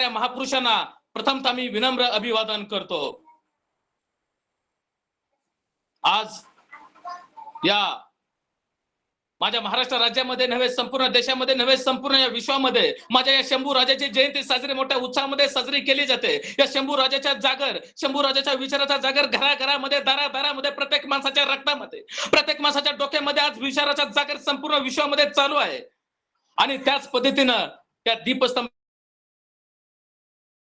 महापुरुषांना प्रथमतः मी विनम्र अभिवादन करतो। आज या माझ्या महाराष्ट्र राज्यामध्ये नव्हे, संपूर्ण देशामध्ये नव्हे, संपूर्ण या विश्वामध्ये माझ्या या शंभू राजाची जयंती साजरी मोठ्या उत्साहामध्ये साजरी केली जाते। या शंभू राजाच्या जागर, शंभू राजाच्या विचाराचा जागर घराघरामध्ये, दारादारामध्ये, प्रत्येक माणसाच्या रक्तामध्ये, प्रत्येक माणसाच्या डोक्यामध्ये आज विचाराचा जागर संपूर्ण विश्वामध्ये चालू आहे। आणि त्याच पद्धतीनं त्या दीपस्तंभ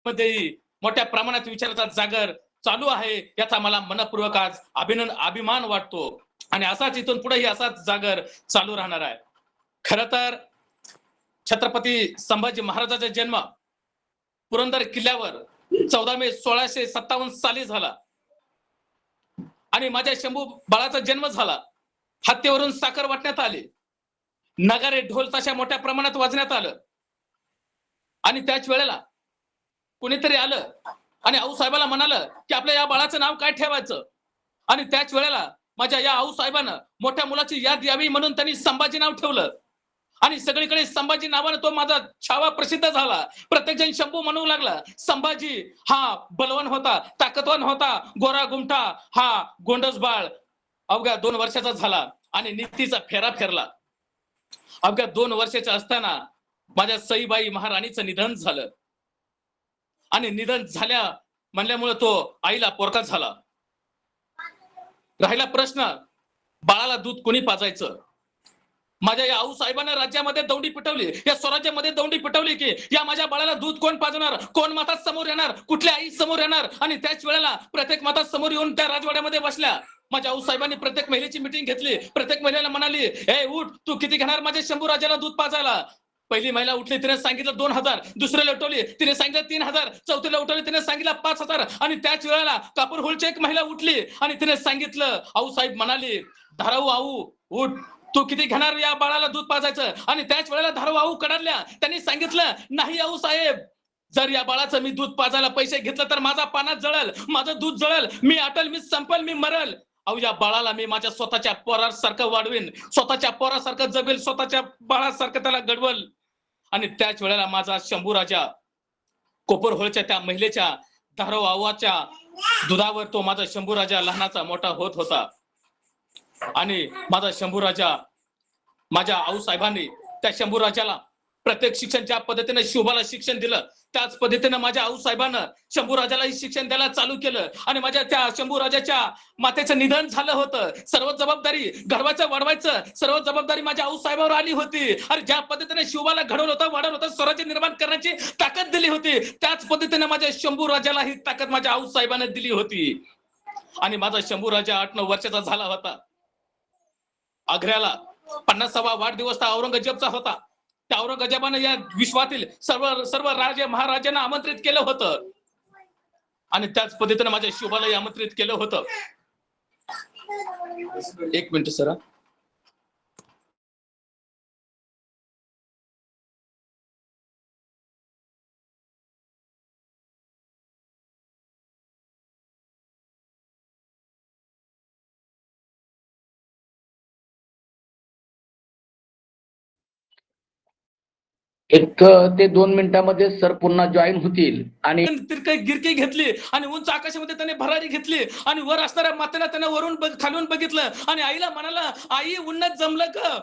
मध्ये मोठ्या प्रमाणात विचाराचा जागर चालू आहे, याचा मला मनपूर्वक आज अभिमान वाटतो। आणि असाच इथून पुढेही असाच जागर चालू राहणार आहे। खरं तर छत्रपती संभाजी महाराजांचा जन्म पुरंदर किल्ल्यावर 14 मे 1657 साली झाला आणि माझ्या शंभू बाळाचा जन्म झाला। हत्तीवरून साखर वाटण्यात आली, नगारे ढोल ताशा मोठ्या प्रमाणात वाजण्यात आलं आणि त्याच वेळेला कुणीतरी आलं आणि आऊसाहेबाला म्हणालं की आपल्या या बाळाचं नाव काय ठेवायचं। आणि त्याच वेळेला माझ्या या आऊसाहेबानं मोठ्या मुलाची याद यावी म्हणून त्यांनी संभाजी नाव ठेवलं आणि सगळीकडे संभाजी नावाने तो माझा छावा प्रसिद्ध झाला। प्रत्येक जण शंभू म्हणू लागला। संभाजी हा बलवान होता, ताकदवान होता, गोरा गुमठा हा गोंडस बाळ अवघ्या 2 वर्षाचा झाला आणि नीतीचा फेरा फिरला। अवघ्या 2 वर्षाच्या असताना माझ्या सईबाई महाराणीचं निधन झालं आणि निधन झाल्या म्हणल्यामुळे तो आईला पोरका झाला। राहिला प्रश्न, बाळाला दूध कोणी पाजायचं। माझ्या या आऊसाहेबांना राज्यामध्ये दौंडी पिटवली, या स्वराज्यामध्ये दौंडी पिटवली की या माझ्या बाळाला दूध कोण पाजणार, कोण माता समोर येणार, कुठल्या आई समोर येणार। आणि त्याच वेळेला प्रत्येक माता समोर येऊन त्या राजवाड्यामध्ये बसल्या। माझ्या आऊसाहेबांनी प्रत्येक महिलेची मीटिंग घेतली, प्रत्येक महिलेला म्हणाली, ए उठ, तू किती घेणार माझ्या शंभू राजाला दूध पाजायला। पहिली महिला उठली, तिने सांगितलं 2000, दुसऱ्याला उठवली तिने सांगितलं 3000, चौथीला उठवली तिने सांगितलं 5000 आणि त्याच वेळेला कापूरहोळची एक महिला उठली आणि तिने सांगितलं, आऊसाहेब म्हणाली, धाराऊ आऊ उठ, तू किती घेणार या बाळाला दूध पाजायचं। आणि त्याच वेळेला धाराऊ आऊ कडाडल्या, त्यांनी सांगितलं, नाही आऊसाहेब, जर या बाळाचं मी दूध पाजायला पैसे घेतलं तर माझा पानात जळल, माझं दूध जळल, मी अटल, मी संपल, मी मरल। अहो या बाळाला मी माझ्या स्वतःच्या पोरासारखं वाढवीन, स्वतःच्या पोरासारखं जगेल, स्वतःच्या बाळासारखं त्याला घडवल। आणि त्याच वेळेला माझा शंभू राजा कोपरहोळच्या त्या महिलेच्या धाराऊ आवाच्या दुधावर तो माझा शंभू राजा लहानाचा मोठा होत होता। आणि माझा शंभू राजा, माझ्या आऊसाहेबांनी त्या शंभू राजाला प्रत्येक शिक्षण ज्या पद्धतीने शिवबाला शिक्षण दिलं त्याच पद्धतीने माझ्या आऊसाहेबानं शंभू राजालाही शिक्षण द्यायला चालू केलं। आणि माझ्या त्या शंभू राजाच्या मातेचं निधन झालं होतं, सर्व जबाबदारी घडवायचं वाढवायचं सर्व जबाबदारी माझ्या आऊसाहेबावर आली होती। आणि ज्या पद्धतीने शिवबाला घडवलं होतं, वाढवलं होतं, स्वराज्य निर्माण करण्याची ताकद दिली होती, त्याच पद्धतीने माझ्या शंभू राजाला ही ताकद माझ्या आऊसाहेबानं दिली होती। आणि माझा शंभू राजा 8-9 वर्षाचा झाला होता। आग्र्याला 50वा वाढदिवस औरंगजेबचा होता। त्या औरंगजेबाने या विश्वातील सर्व राजे महाराजांना आमंत्रित केलं होतं आणि त्याच पद्धतीने माझ्या शिवबालाही आमंत्रित केलं होतं। 1 मिनिट सर। एक ते 2 मिनिटांमध्ये सर पुन्हा जॉईन होतील। आणि गिरकी घेतली आणि उंच आकाशामध्ये त्याने भरारी घेतली आणि वर असणाऱ्या मातेला त्याने वरून खालून बघितलं आणि आईला म्हणाला, आई उन्नत जमलं का।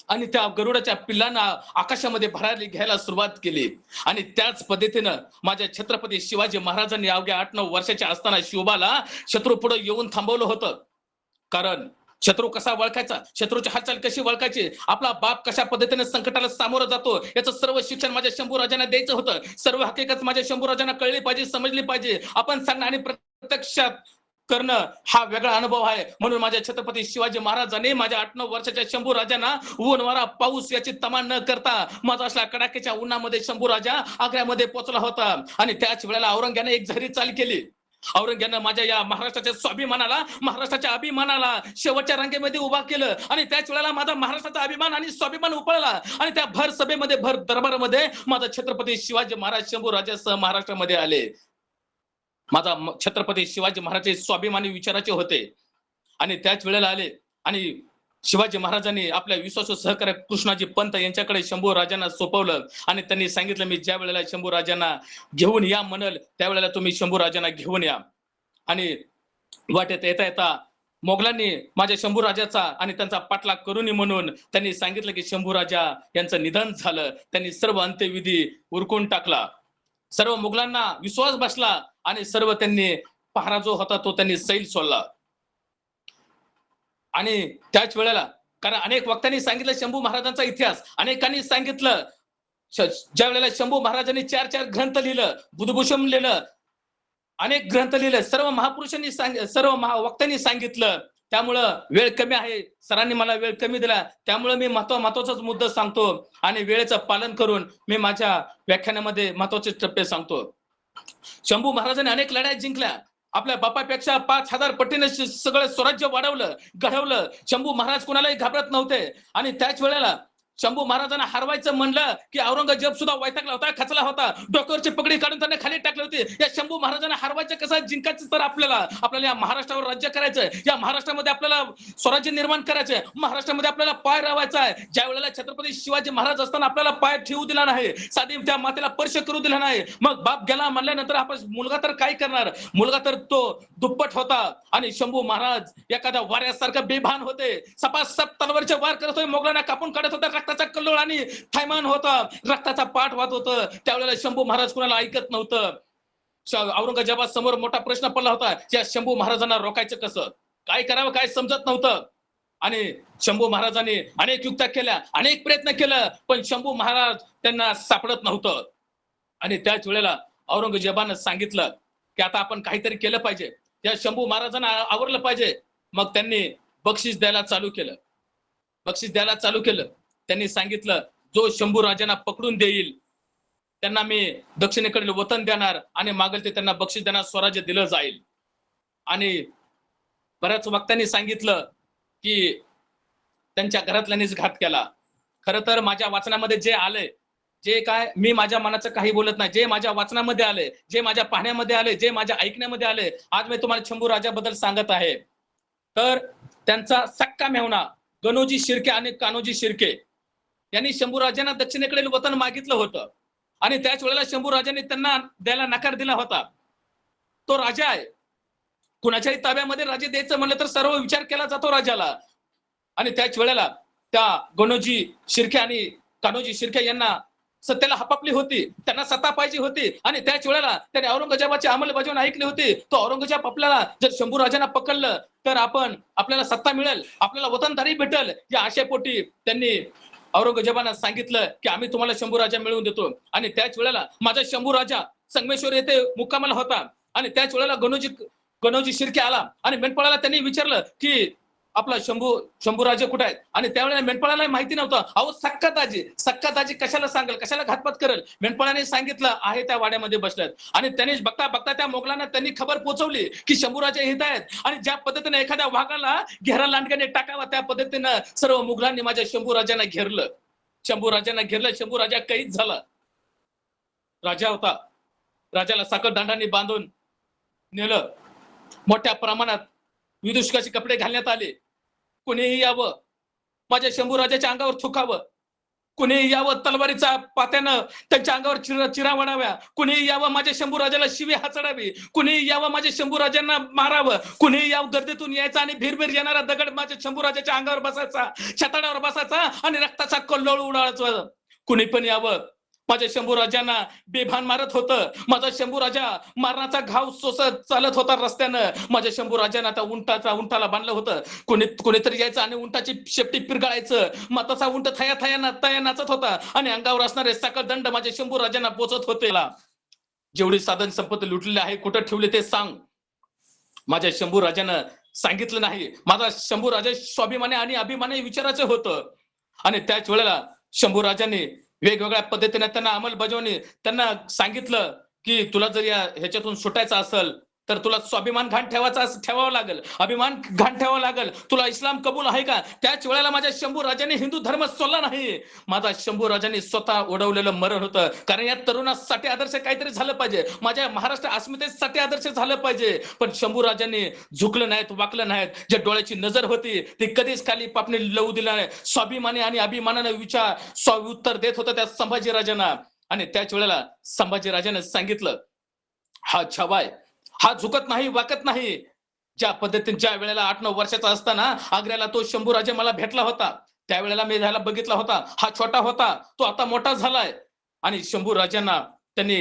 आणि त्या गरुडाच्या पिल्लांना आकाशामध्ये भरारी घ्यायला सुरुवात केली। आणि त्याच पद्धतीनं माझ्या छत्रपती शिवाजी महाराजांनी अवघ्या 8-9 वर्षाच्या असताना शिवबाला शत्रू पुढे येऊन थांबवलं होतं। कारण शत्रू कसा ओळखायचा, शत्रूची हालचाल कशी ओळखायची, आपला बाप कशा पद्धतीने संकटाला सामोरं जातो, याचं सर्व शिक्षण माझ्या शंभू राजांना द्यायचं होतं। सर्व हकीकत माझ्या शंभू राजांना कळली पाहिजे, समजली पाहिजे। आपण सांगणं आणि प्रत्यक्षात करणं हा वेगळा अनुभव आहे। म्हणून माझ्या छत्रपती शिवाजी महाराजांनी माझ्या 8-9 वर्षाच्या शंभू राजांना ऊन वारा पाऊस याची तमा न करता माझा असला कडाक्याच्या उन्हामध्ये शंभू राजा आग्र्यामध्ये पोहोचला होता। आणि त्याच वेळेला औरंग्याने एक झरी चाल केली। औरंग्यानं माझ्या या महाराष्ट्राच्या स्वाभिमानाला, महाराष्ट्राच्या अभिमानाला शेवटच्या रांगेमध्ये उभा केलं। आणि त्याच वेळेला माझा महाराष्ट्राचा अभिमान आणि स्वाभिमान उपळला आणि त्या भर सभेमध्ये, भर दरबारामध्ये माझा छत्रपती शिवाजी महाराज शंभू राजासह महाराष्ट्रामध्ये आले। माझा छत्रपती शिवाजी महाराज स्वाभिमानी विचाराचे होते आणि त्याच वेळेला आले आणि शिवाजी महाराजांनी आपल्या विश्वासू सहकारी कृष्णाजी पंत यांच्याकडे शंभू राजांना सोपवलं आणि त्यांनी सांगितलं, मी ज्या वेळेला शंभू राजांना घेऊन या म्हणल त्यावेळेला तुम्ही शंभू राजांना घेऊन या. आणि वाटेत येता येता मोगलांनी माझ्या शंभू राजाचा आणि त्यांचा पाठलाग करू नये म्हणून त्यांनी सांगितलं की शंभू राजा यांचं निधन झालं. त्यांनी सर्व अंत्यविधी उरकून टाकला. सर्व मुघलांना विश्वास बसला आणि सर्व त्यांनी पहारा जो होता तो त्यांनी सैल सोडला. आणि त्याच वेळेला कारण अनेक वक्त्यांनी सांगितलं शंभू महाराजांचा इतिहास, अनेकांनी सांगितलं. ज्या वेळेला शंभू महाराजांनी 4 ग्रंथ लिहिलं, बुधभूषण लिहिलं, अनेक ग्रंथ लिहिले, सर्व महापुरुषांनी सर्व वक्त्यांनी सांगितलं. त्यामुळं वेळ कमी आहे, सरांनी मला वेळ कमी दिला, त्यामुळे मी महत्वाचाच मुद्दा सांगतो आणि वेळेचं पालन करून मी माझ्या व्याख्यानामध्ये महत्वाचे टप्पे सांगतो. शंभू महाराजांनी अनेक लढाई जिंकल्या. आपल्या बापापेक्षा 5000 पटीने सगळं स्वराज्य वाढवलं, घडवलं. शंभू महाराज कुणालाही घाबरत नव्हते. आणि त्याच वेळेला शंभू महाराजांना हरवायचं म्हणलं की औरंगजेब सुद्धा वैतागला होता, खचला होता, डोक्यावरची पगडी काढून त्यांना खाली टाकली होती. या शंभू महाराजांना हरवायचं कसं, जिंकायचं तर आपल्याला या महाराष्ट्रावर राज्य करायचंय, या महाराष्ट्रामध्ये आपल्याला स्वराज्य निर्माण करायचंय, महाराष्ट्रामध्ये आपल्याला पाय रावायचा आहे. ज्या वेळेला छत्रपती शिवाजी महाराज असताना आपल्याला पाय ठेवू दिला नाही, साधी त्या मातेला स्पर्श करू दिला नाही, मग बाप गेला म्हणल्यानंतर आपण मुलगा तर काय करणार, मुलगा तर तो दुप्पट होता. आणि शंभू महाराज एखाद्या वाऱ्यासारखं बेभान होते, सपासप तलवारीचे वार करत होते, मोगलांना कापून काढत होता, रक्ताचा कल्लोळ आणि थैमान होता, रक्ताचा पाठ वाहत होतं. त्यावेळेला शंभू महाराज कुणाला ऐकत नव्हतं. औरंगजेबासमोर मोठा प्रश्न पडला होता, या शंभू महाराजांना रोखायचं कसं, काय करावं काय समजत नव्हतं. आणि शंभू महाराजांनी अनेक युक्त्या केल्या, अनेक प्रयत्न केलं, पण शंभू महाराज त्यांना सापडत नव्हतं. आणि त्याच वेळेला औरंगजेबानं सांगितलं की आता आपण काहीतरी केलं पाहिजे, या शंभू महाराजांना आवरलं पाहिजे. मग त्यांनी बक्षीस द्यायला चालू केलं. त्यांनी सांगितलं, जो शंभू राजांना पकडून देईल त्यांना मी दक्षिणेकडील वतन देणार आणि मागेल ते त्यांना बक्षीस देणार, स्वराज्य दिलं जाईल. आणि बऱ्याच वक्त्यांनी सांगितलं की त्यांच्या घरातल्यांनीच घात केला. खरं तर माझ्या वाचनामध्ये जे आले, जे काय मी माझ्या मनाचं काही बोलत नाही, जे माझ्या वाचनामध्ये आले, जे माझ्या पाहण्यामध्ये आले, जे माझ्या ऐकण्यामध्ये आले, आज मी तुम्हाला शंभू राजाबद्दल सांगत आहे. तर त्यांचा सक्का मेहुणा गणोजी शिर्के आणि कान्होजी शिर्के यांनी शंभू राजांना दक्षिणेकडील वतन मागितलं होतं आणि त्याच वेळेला शंभू राजांनी त्यांना द्यायला नकार दिला होता. तो राजा आहे, कुणाच्याही ताब्यामध्ये राज्य द्यायचं म्हणलं तर सर्व विचार केला जातो राजाला. आणि त्याच वेळेला त्या गणोजी शिर्के आणि कान्होजी शिर्के यांना सत्तेला हपापली होती, त्यांना सत्ता पाहिजे होती. आणि त्याच वेळेला त्याने औरंगजेबाची अंमलबजावणी ऐकली होती. तो औरंगजेब आपल्याला जर शंभू राजांना पकडलं तर आपल्याला सत्ता मिळेल, आपल्याला वतनदारी भेटेल, या आशेपोटी त्यांनी औरंगजेबांना सांगितलं की आम्ही तुम्हाला शंभू राजा मिळवून देतो. आणि त्याच वेळेला माझा शंभू राजा संगमेश्वर येथे मुक्कामाला होता. आणि त्याच वेळेला गणोजी शिर्के आला आणि मेंढपाळाला त्यांनी विचारलं की आपला शंभू राजा कुठे आहेत. आणि त्यावेळेला मेंढपाळाला माहिती नव्हतं. अहो सक्का दाजी कशाला सांगेल, कशाला घातपात करेल. मेंढपाळाने सांगितलं आहे त्या वाड्यामध्ये बसल्यात. आणि त्यांनी बघता त्या मोगलांना त्यांनी खबर पोहोचवली की शंभू राजा येत आहेत. आणि ज्या पद्धतीने एखाद्या वाघाला घेरा लांडग्याने टाकावा त्या पद्धतीनं सर्व मुघलांनी माझ्या शंभू राजांना घेरलं. शंभू राजा कैद झाला. राजा होता, राजाला साखर दांडाने बांधून नेलं. मोठ्या प्रमाणात विदूषकाचे कपडे घालण्यात आले. कुणीही यावं माझ्या शंभू राजाच्या अंगावर थुकावं, कुणीही यावं तलवारीचा पात्यानं त्यांच्या अंगावर चिरा वाढाव्या, कुणीही यावं माझ्या शंभू राजाला शिवी हाचडावी, कुणीही यावं माझ्या शंभू राजांना मारावं, कुणीही यावं गर्दीतून यायचा आणि भीरभीर येणारा दगड माझ्या शंभू राजाच्या अंगावर बसायचा, छताडावर बसायचा आणि रक्ताचा कल्लोळ उडायचा. कुणी पण यावं माझ्या शंभू राजांना बेभान मारत होतं. माझा शंभू राजा मारणाचा घाव सोसत चालत होता रस्त्यानं. माझ्या शंभू राजांना त्या उंटाला बांधलं होतं. कोणीतरी यायचं आणि उंटाची शेपटी पिरगाळायचं. माताचा उंट थया नाचत होता आणि अंगावर असणारे सकळ दंड माझ्या शंभू राजांना पोचत होते. जेवढी साधन संपत्ती लुटलेली आहे कुठं ठेवले ते सांग. माझ्या शंभू राजानं सांगितलं नाही. माझा शंभू राजा स्वाभिमाने आणि अभिमाने विचारायचं होतं. आणि त्याच वेळेला शंभू राजांनी वेगवेगळ्या पद्धतीने त्यांना अंमलबजावणी त्यांना सांगितलं की तुला जर ह्याच्यातून सुटायचं असेल तर तुला स्वाभिमान घाण ठेवावा लागेल, अभिमान घाण ठेवावा लागेल. तुला इस्लाम कबूल आहे का? त्याच वेळेला माझ्या शंभू राजाने हिंदू धर्म सोडला नाही. माझा शंभू राजाने स्वतः उडवलेलं मरण होतं. कारण या तरुणासाठी आदर्श काहीतरी झालं पाहिजे, माझ्या महाराष्ट्र अस्मितेसाठी आदर्श झालं पाहिजे. पण शंभू राजांनी झुकलं नाहीत, वाकलं नाहीत. जे डोळ्याची नजर होती ती कधीच खाली पापणी लवू दिला नाही. स्वाभिमानी आणि अभिमानाने उत्तर देत होतं त्या संभाजीराजांना. आणि त्याच वेळेला संभाजीराजाने सांगितलं, हा छवाय, हा झुकत नाही, वाकत नाही. ज्या पद्धतीने ज्या वेळेला 8-9 वर्षाचा असताना आग्र्याला तो शंभूराजे मला भेटला होता, त्यावेळेला मी ह्याला बघितला होता. हा छोटा होता, तो आता मोठा झालाय. आणि शंभूराजांना त्यांनी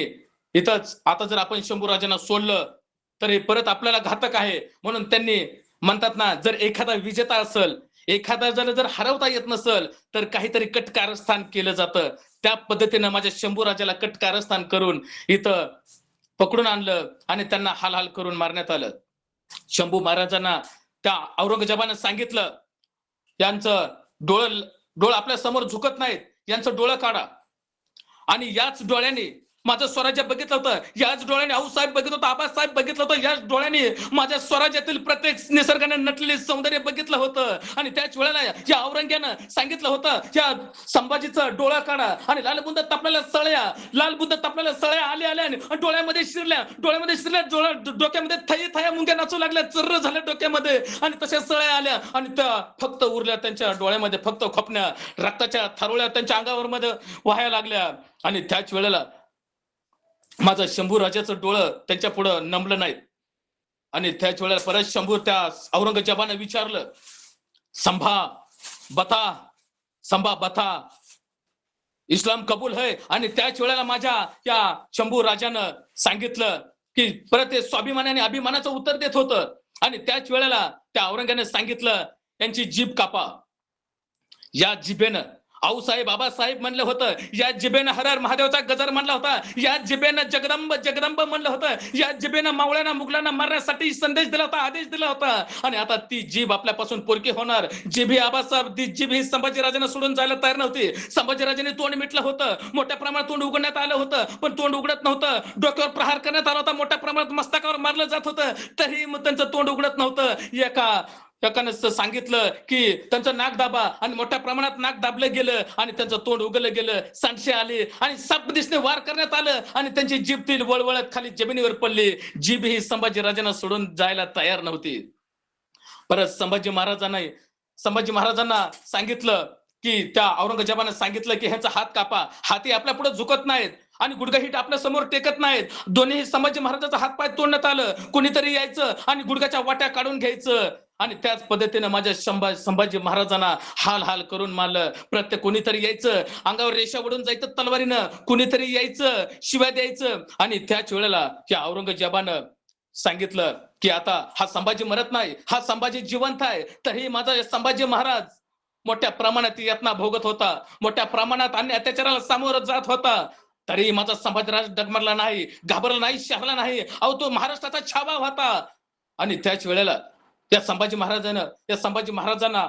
इथंच, आता जर आपण शंभूराजांना सोडलं तर हे परत आपल्याला घातक आहे. म्हणून त्यांनी म्हणतात ना, जर एखादा विजेता असेल, एखादा जर हरवता येत नसेल तर काहीतरी कटकारस्थान केलं जातं. त्या पद्धतीनं माझ्या शंभूराजाला कटकारस्थान करून इथं पकडून आणलं आणि त्यांना हाल हाल करून मारण्यात आलं. शंभू महाराजांना त्या औरंगजेबानं सांगितलं, यांचं डोळं आपल्या समोर झुकत नाहीत, यांचं डोळं काढा. आणि याच डोळ्याने माझं स्वराज्य बघितलं होतं, याच डोळ्याने आऊसाहेब बघितलं होतं, आबासाहेब बघितलं होतं, याच डोळ्याने माझ्या स्वराज्यातील प्रत्येक निसर्गाने नटलेले सौंदर्य बघितलं होतं. आणि त्याच वेळेला या औरंग्यानं सांगितलं होतं, या संभाजीचं डोळा काढा. आणि लालबुंद तापलेल्या सळ्या आल्या आणि डोळ्यामध्ये शिरल्या, डोक्यामध्ये थया मुंग्या नाचू लागल्या, चर्र झाल्या डोक्यामध्ये. आणि तशा सळ्या आल्या आणि त्या फक्त उरल्या त्यांच्या डोळ्यामध्ये, फक्त खोपण्या, रक्ताच्या थारोळ्या त्यांच्या अंगावर मध्ये वाहायला लागल्या. आणि त्याच वेळेला माझं शंभू राजाचं डोळं त्यांच्या पुढं नमलं नाही. आणि त्याच वेळेला परत शंभू त्या औरंगजेबानं विचारलं, संभा बता, इस्लाम कबूल है? आणि त्याच वेळेला माझ्या या शंभू राजानं सांगितलं की परत ते स्वाभिमानाने अभिमानाचं उत्तर देत होतं. आणि त्याच वेळेला त्या औरंग्याने सांगितलं, यांची जीभ कापा. या जिभेनं आऊसाहेब बाबासाहेब म्हणलं होतं, या जिभेनं हर हर महादेवचा गजर म्हणला होता, या जिभेनं जगदंब म्हणलं होतं, या जिभेनं मावळ्यांना मुघलांना मारण्यासाठी संदेश दिला होता, आदेश दिला होता. आणि आता ती जीभ आपल्यापासून पोरकी होणार. जिभी आबासाहेब, ती जीभ ही संभाजीराजांना सोडून जायला तयार नव्हती. संभाजीराजांनी तोंड मिटलं होतं, मोठ्या प्रमाणात तोंड उघडण्यात आलं होतं, पण तोंड उघडत नव्हतं. डोक्यावर प्रहार करण्यात आला होता, मोठ्या प्रमाणात मस्तकावर मारलं जात होतं, तरी मग त्यांचं तोंड उघडत नव्हतं. एकानं सांगितलं की त्यांचं नाक दाबा, आणि मोठ्या प्रमाणात नाक दाबलं गेलं आणि त्यांचं तोंड उघडलं गेलं. सांडशे आले आणि साप दिसणे वार करण्यात आलं आणि त्यांची जीभ ती वळवळत खाली जमिनीवर पडली. जीभ ही संभाजीराजांना सोडून जायला तयार नव्हती. परत संभाजी महाराजांना सांगितलं की त्या औरंगजेबानं सांगितलं की ह्यांचा हात कापा. हाती आपल्या पुढे झुकत नाहीत आणि गुडघा हिट आपल्या समोर टेकत नाहीत. दोन्ही संभाजी महाराजांचा हात पाय तोडण्यात आलं. कोणीतरी यायचं आणि गुडघ्याच्या वाट्या काढून घ्यायचं. आणि त्याच पद्धतीने माझ्या संभाजी महाराजांना हाल हाल करून मारलं. प्रत्येक कोणीतरी यायचं, अंगावर रेषा ओढून जायचं तलवारीनं, कुणीतरी यायचं, शिव्या द्यायचं. आणि त्याच वेळेला त्या औरंगजेबानं सांगितलं की आता हा संभाजी मरत नाही, हा संभाजी जिवंत आहे. तरी माझा संभाजी महाराज मोठ्या प्रमाणात यातना भोगत होता, मोठ्या प्रमाणात अन्य अत्याचाराला सामोरं जात होता. तरी माझा संभाजीराज डगमगला नाही, घाबरला नाही, शहरला नाही. अहो, तो महाराष्ट्राचा छावा होता. आणि त्याच वेळेला त्या संभाजी महाराजांना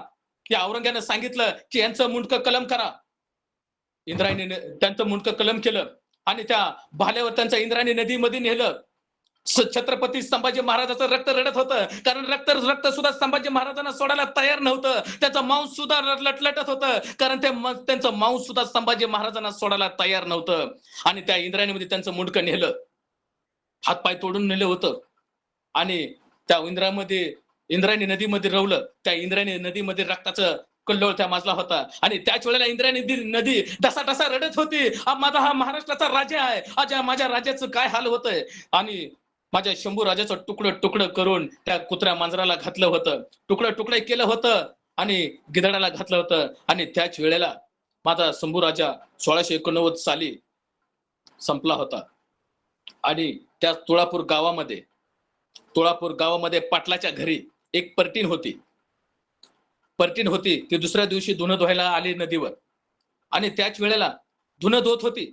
या औरंग्यानं सांगितलं की यांचं मुंडकं कलम करा. इंद्रायणी त्यांचं मुंडकं कलम केलं आणि त्या भाल्यावर त्यांचं इंद्रायणी नदीमध्ये नेलं. छत्रपती संभाजी महाराजाचं रक्त रडत होतं, कारण रक्त सुद्धा संभाजी महाराजांना सोडायला तयार नव्हतं. त्याचं मांस सुद्धा लटलटत होतं, कारण त्यांचं मांस सुद्धा संभाजी महाराजांना सोडायला तयार नव्हतं. आणि त्या इंद्रायणीमध्ये त्यांचं मुंडकं नेलं, हातपाय तोडून नेलं होतं. आणि त्या इंद्रायणी नदीमध्ये रवलं. त्या इंद्रायणी नदीमध्ये रक्ताचं कल्लोळ त्या माजला होता. आणि त्याच वेळेला इंद्रायणी नदी डसा रडत होती, माझा हा महाराष्ट्राचा राजा आहे, आज माझ्या राजाचं काय हाल होतंय. आणि माझ्या शंभू राजाचं तुकडं करून त्या कुत्र्या मांजराला घातलं होतं, तुकडं केलं होतं आणि गिधडाला घातलं होतं. आणि त्याच वेळेला माझा शंभू राजा 1689 साली संपला होता. आणि त्या तुळापूर गावामध्ये पाटलाच्या घरी एक पर्टीन होती. ती दुसऱ्या दिवशी धुणं धुवायला आली नदीवर. आणि त्याच वेळेला धुणं धुत होती,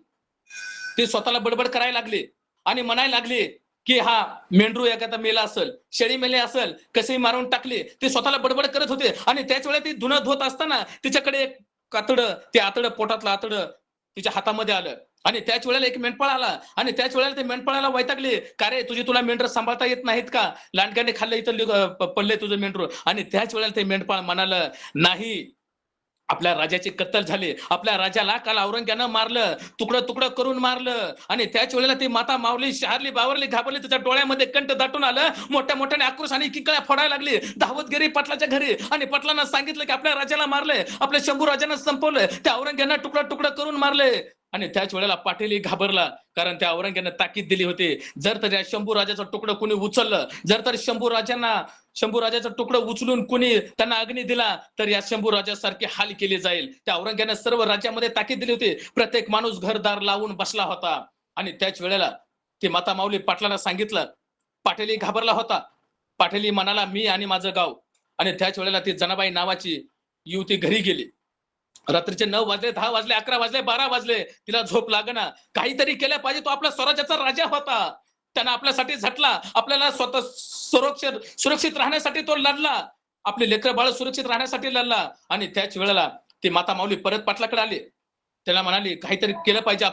ती स्वतःला बडबड करायला लागली आणि म्हणायला लागली की हा मेंढरू एखादा मेला असेल, शेळी मेले असेल, कसेही मारून टाकले. ती स्वतःला बडबड करत होते. आणि त्याच वेळेला ती धुणं धुत असताना तिच्याकडे एक आतडं पोटातलं आतडं तिच्या हातामध्ये आलं. आणि त्याच वेळेला एक मेंढपाळ आला आणि त्याच वेळेला ते मेंढपाळाला वैतागले, का रे तुला मेंढर सांभाळता येत नाहीत का? लांडग्याने खाल्लं इथं पडले तुझं मेंढरू. आणि त्याच वेळेला ते मेंढपाळ म्हणालं, नाही, आपल्या राजाची कत्तल झाली, आपल्या राजाला काल औरंग्यानं मारलं, तुकडं तुकडं करून मारलं. आणि त्याच वेळेला ती माता माऊली शहारली, बावरली, घाबरली, तिच्या डोळ्यामध्ये कंठ दाटून आलं, मोठ्या मोठ्याने आक्रोश आणि किंकाळ्या फोडायला लागली, धावत गेली पाटलाच्या घरी आणि पाटलांना सांगितलं की आपल्या राजाला मारलंय, आपल्या शंभू राजानं संपवलंय, त्या औरंग्यानं तुकडं तुकडं करून मारले. आणि त्याच वेळेला पाटीलही घाबरला, कारण त्या औरंग्यानं ताकीद दिली होती, जर तर या शंभू राजाचं तुकडं कोणी उचललं, जर तर शंभू राजाचं तुकडं उचलून कोणी त्यांना अग्नी दिला, तर या शंभू राजासारखी हाल केली जाईल. त्या औरंग्यानं सर्व राज्यामध्ये ताकीद दिली होती, प्रत्येक माणूस घरदार लावून बसला होता. आणि त्याच वेळेला ती माता माऊली पाटलाला सांगितलं, पाटीलही घाबरला होता. पाटीलही म्हणाला, मी आणि माझं गाव. आणि त्याच वेळेला ती जनाबाई नावाची युवती घरी गेली. रात्रीचे 9 वाजले, 10 वाजले, 11 वाजले, 12 वाजले, तिला झोप लागना. काहीतरी केलं पाहिजे, तो आपल्या स्वराज्याचा राजा होता, त्यानं आपल्यासाठी झटला, आपल्याला स्वतः सुरक्षित राहण्यासाठी तो लढला, आपले लेकरं बाळ सुरक्षित राहण्यासाठी लढला. आणि त्याच वेळेला ती माता माऊली परत पाटलाकडे आली, त्याला म्हणाली, काहीतरी केलं पाहिजे,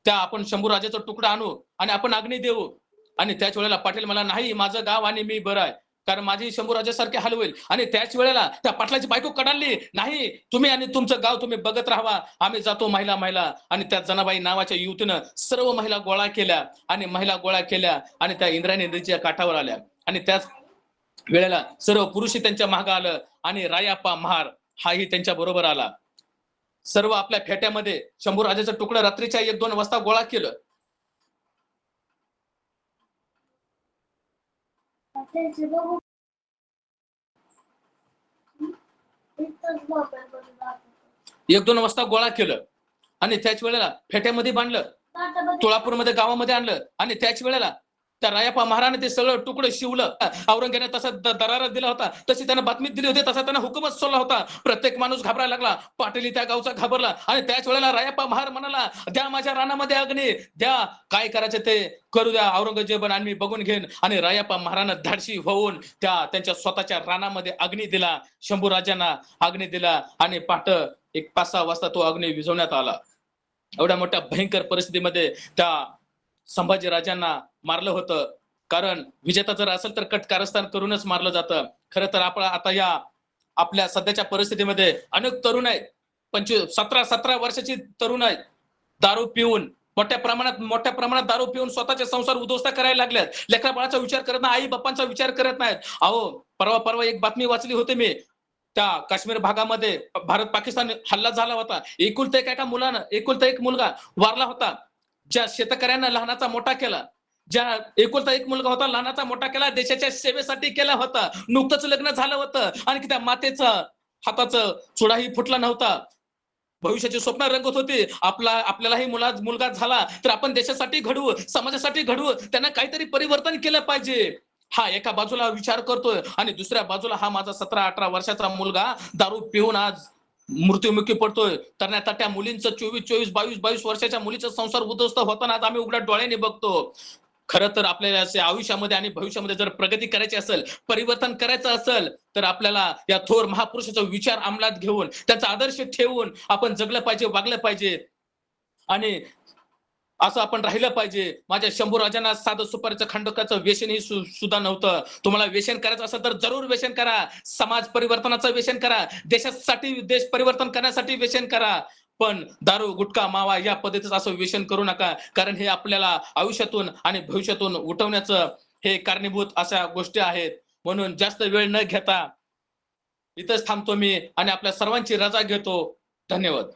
आपण शंभू राजाचा तुकडा आणू आणि आपण अग्नी देऊ. आणि त्याच वेळेला पाटील मला, नाही, माझं गाव आणि मी बरं आहे, कारण माझी शंभू राजासारखे हाल होईल. आणि त्याच वेळेला त्या पाटलाची बायको कडाली, नाही, तुम्ही आणि तुमचं गाव तुम्ही बघत राहावा, आम्ही जातो महिला. आणि त्या जनाबाई नावाच्या युवतीनं सर्व महिला गोळा केल्या आणि त्या इंद्रायणी नदीच्या काठावर आल्या. आणि त्याच वेळेला सर्व पुरुषही त्यांच्या मागं आलं आणि रायाप्पा महार हाही त्यांच्या बरोबर आला. सर्व आपल्या फेट्यामध्ये शंभू राजाचं तुकडं रात्रीच्या 1-2 वाजता गोळा केलं. एक दोन वाजता गोळा केलं आणि त्याच वेळेला फेट्यामध्ये बांधलं, तुळापूरमध्ये गावामध्ये आणलं. आणि त्याच वेळेला त्या रायाप्पा महाराने ते सगळं तुकडं शिवलं. औरंग्याने तसा दरारा दिला होता, तशी त्यानं बातमी दिली होती, तसा त्यानं हुकूमच सोडला होता. प्रत्येक माणूस घाबरायला लागला, पाटील त्या गावचा घाबरला. आणि त्याच वेळेला रायाप्पा महार म्हणाला, द्या माझ्या रानामध्ये अग्नी द्या, काय करायचं ते करू द्या, औरंगजेब आणि मी बघून घेईन. आणि रायाप्पा महारानं धाडशी होऊन त्यांच्या स्वतःच्या रानामध्ये अग्नी दिला, शंभू राजांना अग्नी दिला. आणि पहाटे 5-6 वाजता तो अग्नी विझवण्यात आला. एवढ्या मोठ्या भयंकर परिस्थितीमध्ये त्या संभाजी राजांना मारलं होतं, कारण विजेता जर असेल तर कट कारस्थान करूनच मारलं जातं. खरं तर आपण आता या आपल्या सध्याच्या परिस्थितीमध्ये अनेक तरुण आहेत, 17 वर्षाची तरुण आहेत, दारू पिऊन मोठ्या प्रमाणात दारू पिऊन स्वतःचे संसार उद्ध्वस्त करायला लागल्यात. लेकरा बाळाचा विचार करत नाही, आई बाप्पांचा विचार करत नाहीत. अहो, परवा एक बातमी वाचली होती मी, त्या काश्मीर भागामध्ये भारत पाकिस्तान हल्ला झाला होता. एकुलता एक मुलगा वारला होता. ज्या शेतकऱ्यांना लहानाचा मोठा केला, ज्या एकुलता एक मुलगा होता, लहानाचा मोठा केला, देशाच्या सेवेसाठी केला होता, नुकतंच लग्न झालं होतं, आणि त्या मातेचं हाताचं चुडाही फुटला नव्हता. भविष्याची स्वप्न रंगत होती, आपल्यालाही मुलगा झाला तर आपण देशासाठी घडवू, समाजासाठी घडवू, त्यांना काहीतरी परिवर्तन केलं पाहिजे. हा एका बाजूला विचार करतोय आणि दुसऱ्या बाजूला हा माझा 17-18 वर्षाचा मुलगा दारू पिऊन आज मृत्युमुखी पडतोय. तर त्या मुलींचं 22 वर्षाच्या मुलीचा संसार उद्ध्वस्त होताना आज आम्ही उघड्या डोळ्याने बघतो. खरं तर आपल्याला असे आयुष्यामध्ये आणि भविष्यामध्ये जर प्रगती करायची असेल, परिवर्तन करायचं असेल, तर आपल्याला या थोर महापुरुषाचा विचार अंमलात घेऊन, त्यांचा आदर्श ठेवून आपण जगलं पाहिजे, वागलं पाहिजे आणि असं आपण राहिलं पाहिजे. माझ्या शंभू राजांना साधं सुपारीचं खंडकाचं व्यसनही सुद्धा नव्हतं. तुम्हाला व्यसन करायचं असेल तर जरूर व्यसन करा, समाज परिवर्तनाचं व्यसन करा, देश परिवर्तन करण्यासाठी व्यसन करा. पण दारू, गुटखा, मावा या पद्धतीचं असं व्यसन करू नका, कारण हे आपल्याला आयुष्यातून आणि भविष्यातून उठवण्याचं हे कारणीभूत अशा गोष्टी आहेत. म्हणून जास्त वेळ न घेता इथंच थांबतो मी आणि आपल्या सर्वांची रजा घेतो. धन्यवाद.